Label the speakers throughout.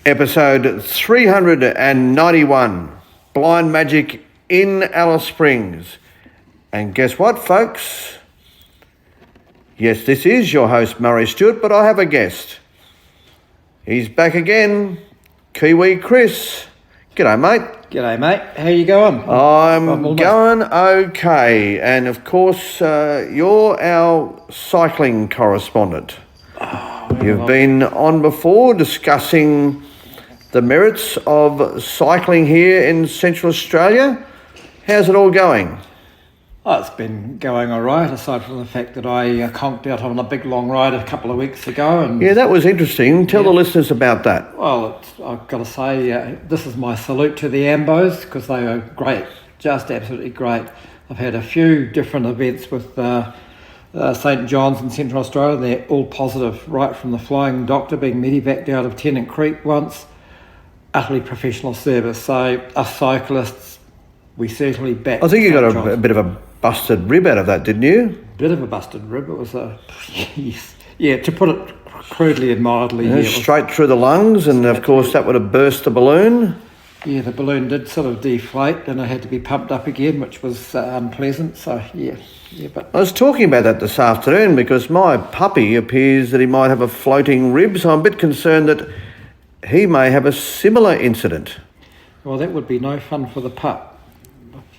Speaker 1: Episode 391, Blind Magic in Alice Springs. And guess what, folks? Yes, this is your host, Murray Stewart, but I have a guest. He's back again, Kiwi Chris. G'day, mate.
Speaker 2: G'day, mate. How you going?
Speaker 1: I'm going okay. And, of course, you're our cycling correspondent. You've been on before discussing the merits of cycling here in Central Australia. How's it all going?
Speaker 2: Oh, it's been going all right, aside from the fact that I conked out on a big long ride a couple of weeks ago. And
Speaker 1: yeah, that was interesting. Tell the listeners about that.
Speaker 2: Well, I've got to say, this is my salute to the Ambos, because they are great, just absolutely great. I've had a few different events with St John's in Central Australia. They're all positive, right from the flying doctor being medevaced out of Tennant Creek once. Utterly professional service. So us cyclists, we certainly back.
Speaker 1: I think you got a bit of a busted rib out of that, didn't you?
Speaker 2: Bit of a busted rib. It was yes. Yeah, to put it crudely and mildly.
Speaker 1: Yeah, straight through the lungs, and of course that would have burst the balloon.
Speaker 2: Yeah, the balloon did sort of deflate, and it had to be pumped up again, which was unpleasant. So yeah. But
Speaker 1: I was talking about that this afternoon because my puppy appears that he might have a floating rib, so I'm a bit concerned that he may have a similar incident.
Speaker 2: Well, that would be no fun for the pup.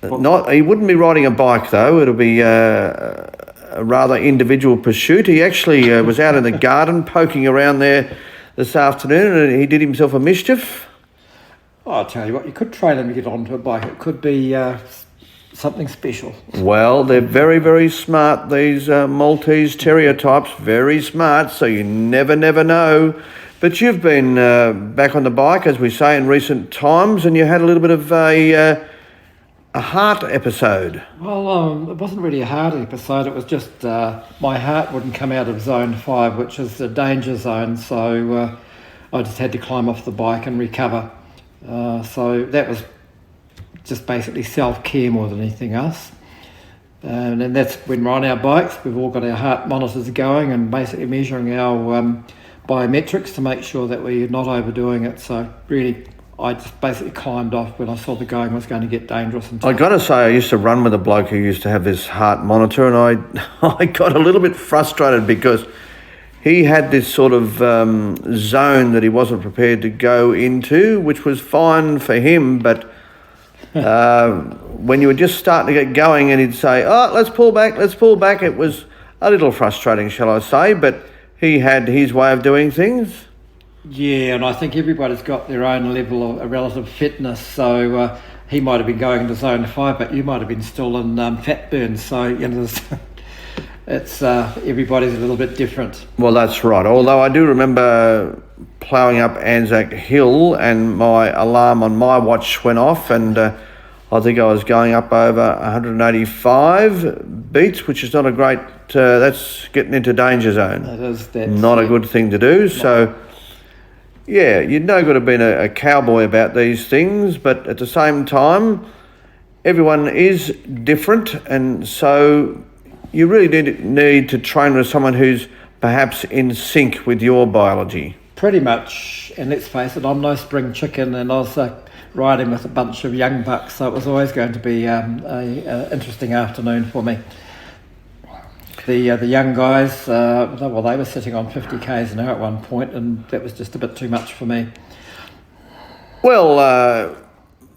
Speaker 1: He wouldn't be riding a bike though. It'll be a rather individual pursuit. He actually was out in the garden poking around there this afternoon, and he did himself a mischief.
Speaker 2: Oh, I'll tell you what, you could train him to get onto a bike. It could be something special.
Speaker 1: Well, they're very, very smart, these Maltese Terrier types, very smart, so you never know. But you've been back on the bike, as we say, in recent times, and you had a little bit of a heart episode.
Speaker 2: Well, it wasn't really a heart episode. It was just my heart wouldn't come out of zone 5, which is the danger zone, so I just had to climb off the bike and recover. So that was just basically self-care more than anything else. And that's when we're on our bikes, we've all got our heart monitors going and basically measuring our biometrics to make sure that we're not overdoing it. So really, I just basically climbed off when I saw the going was going to get dangerous.
Speaker 1: I got to say, I used to run with a bloke who used to have this heart monitor, and I got a little bit frustrated because he had this sort of zone that he wasn't prepared to go into, which was fine for him, but when you were just starting to get going and he'd say, oh, let's pull back, it was a little frustrating, shall I say, but he had his way of doing things.
Speaker 2: Yeah, and I think everybody's got their own level of relative fitness, so he might have been going into zone 5, but you might have been still in fat burn, so you know, it's everybody's a little bit different.
Speaker 1: Well, that's right, although I do remember ploughing up Anzac Hill and my alarm on my watch went off, and I think I was going up over 185 beats, which is not a great, that's getting into danger zone.
Speaker 2: That's
Speaker 1: not a good thing to do. So, yeah, you're no good at being a cowboy about these things, but at the same time, everyone is different, and so you really need to train with someone who's perhaps in sync with your biology.
Speaker 2: Pretty much, and let's face it, I'm no spring chicken, and I was riding with a bunch of young bucks, so it was always going to be an interesting afternoon for me. The young guys, they were sitting on 50 k's an hour at one point, and that was just a bit too much for me.
Speaker 1: Well,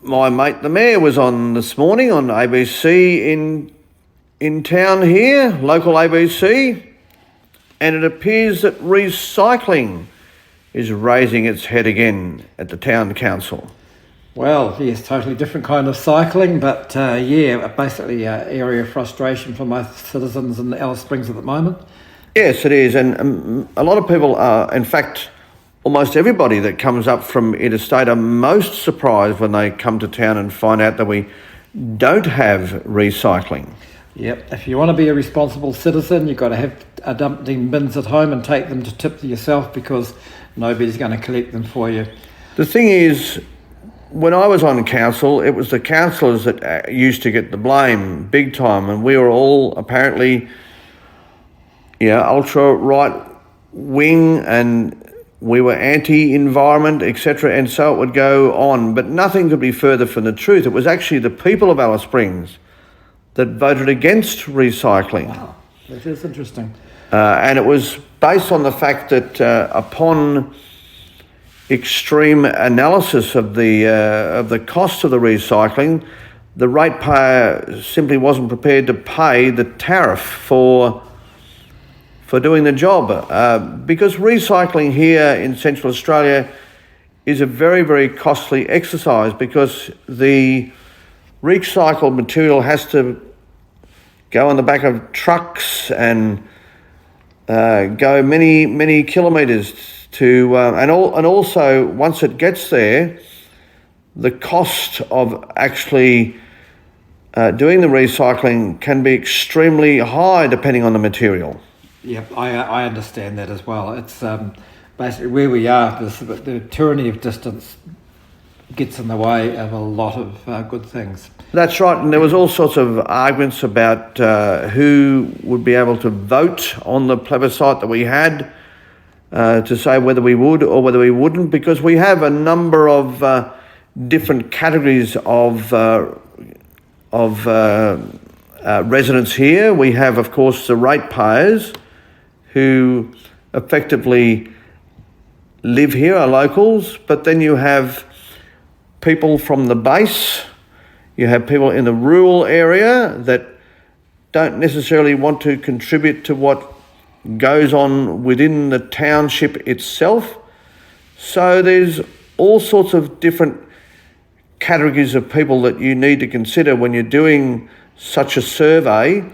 Speaker 1: my mate the Mayor was on this morning on ABC in town here, local ABC, and it appears that recycling is raising its head again at the town council.
Speaker 2: Well, yes, totally different kind of cycling, but basically an area of frustration for most citizens in Alice Springs at the moment.
Speaker 1: Yes, it is, and a lot of people are, in fact, almost everybody that comes up from interstate are most surprised when they come to town and find out that we don't have recycling.
Speaker 2: Yep, if you want to be a responsible citizen, you've got to have dumping bins at home and take them to tip to yourself, because nobody's going to collect them for you.
Speaker 1: The thing is, when I was on council, it was the councillors that used to get the blame big time, and we were all apparently, ultra right wing and we were anti-environment, etc., and so it would go on. But nothing could be further from the truth. It was actually the people of Alice Springs that voted against recycling.
Speaker 2: Wow, that is interesting.
Speaker 1: And it was based on the fact that upon extreme analysis of the cost of the recycling, the ratepayer simply wasn't prepared to pay the tariff for doing the job. Because recycling here in Central Australia is a very, very costly exercise, because the recycled material has to go on the back of trucks and go many, many kilometres to, and also once it gets there, the cost of actually doing the recycling can be extremely high depending on the material.
Speaker 2: Yep, I understand that as well. It's basically where we are, the tyranny of distance gets in the way of a lot of good things.
Speaker 1: That's right, and there was all sorts of arguments about who would be able to vote on the plebiscite that we had to say whether we would or whether we wouldn't, because we have a number of different categories of residents here. We have, of course, the ratepayers, who effectively live here, are locals, but then you have people from the base, you have people in the rural area that don't necessarily want to contribute to what goes on within the township itself. So there's all sorts of different categories of people that you need to consider when you're doing such a survey.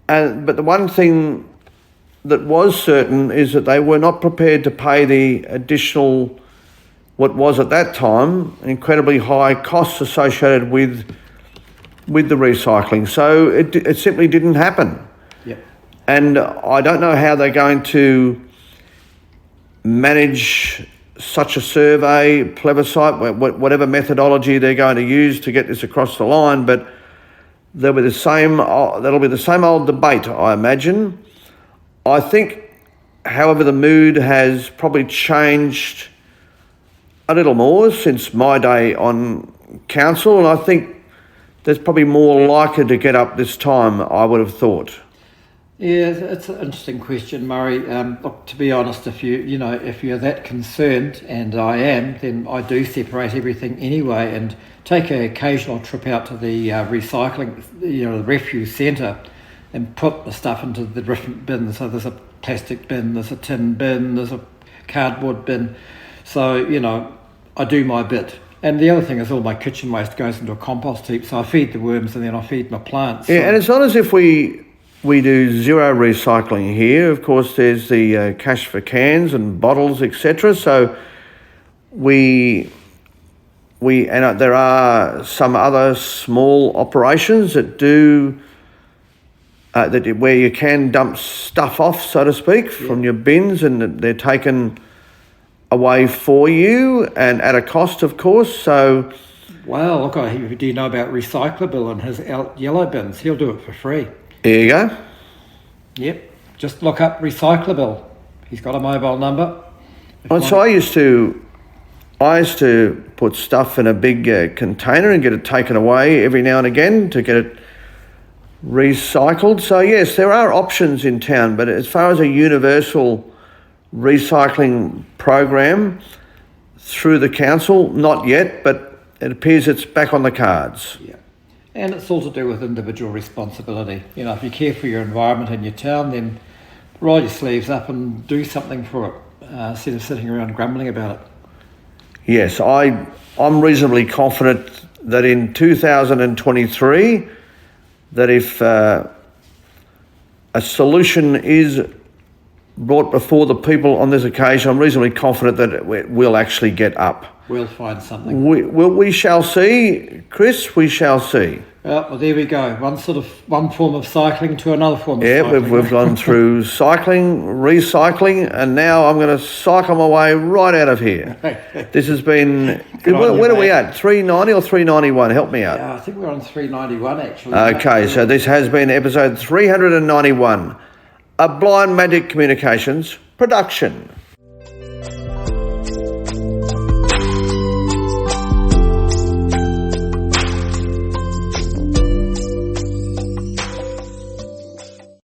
Speaker 1: But the one thing that was certain is that they were not prepared to pay the additional, what was at that time, incredibly high costs associated with the recycling. So it simply didn't happen.
Speaker 2: Yep.
Speaker 1: And I don't know how they're going to manage such a survey, plebiscite, whatever methodology they're going to use to get this across the line, but that'll be the same old debate, I imagine. I think, however, the mood has probably changed a little more since my day on council, and I think there's probably more likely to get up this time, I would have thought.
Speaker 2: Yeah, it's an interesting question, Murray. Look, to be honest, if you're that concerned, and I am, then I do separate everything anyway, and take an occasional trip out to the recycling, the refuse centre, and put the stuff into the different bins. So there's a plastic bin, there's a tin bin, there's a cardboard bin. So, I do my bit. And the other thing is all my kitchen waste goes into a compost heap. So I feed the worms and then I feed my plants.
Speaker 1: Yeah, and it's not as if we do zero recycling here. Of course, there's the cash for cans and bottles, etc. So there are some other small operations that do where you can dump stuff off, so to speak, from your bins, and they're taken away for you and at a cost, of course. So,
Speaker 2: well, look, do you know about Recyclable and his yellow bins? He'll do it for free.
Speaker 1: There you go.
Speaker 2: Yep, just look up Recyclable. He's got a mobile number.
Speaker 1: So I used to put stuff in a big container and get it taken away every now and again to get it recycled. So yes, there are options in town, but as far as a universal recycling program through the council, not yet, but it appears it's back on the cards.
Speaker 2: Yeah, and it's all to do with individual responsibility. If you care for your environment in your town, then roll your sleeves up and do something for it, instead of sitting around grumbling about it.
Speaker 1: Yes, I'm reasonably confident that in 2023, that if a solution is brought before the people on this occasion, I'm reasonably confident that it will actually get up.
Speaker 2: We'll find something.
Speaker 1: We shall see, Chris, we shall see.
Speaker 2: Well, there we go. One form of cycling to another form of cycling.
Speaker 1: Yeah, we've gone through cycling, recycling, and now I'm going to cycle my way right out of here. This has been... When are we at? 390 or 391? Help me out.
Speaker 2: Yeah, I think we're on 391, actually.
Speaker 1: Okay, so this has been episode 391. A Blind Magic Communications production.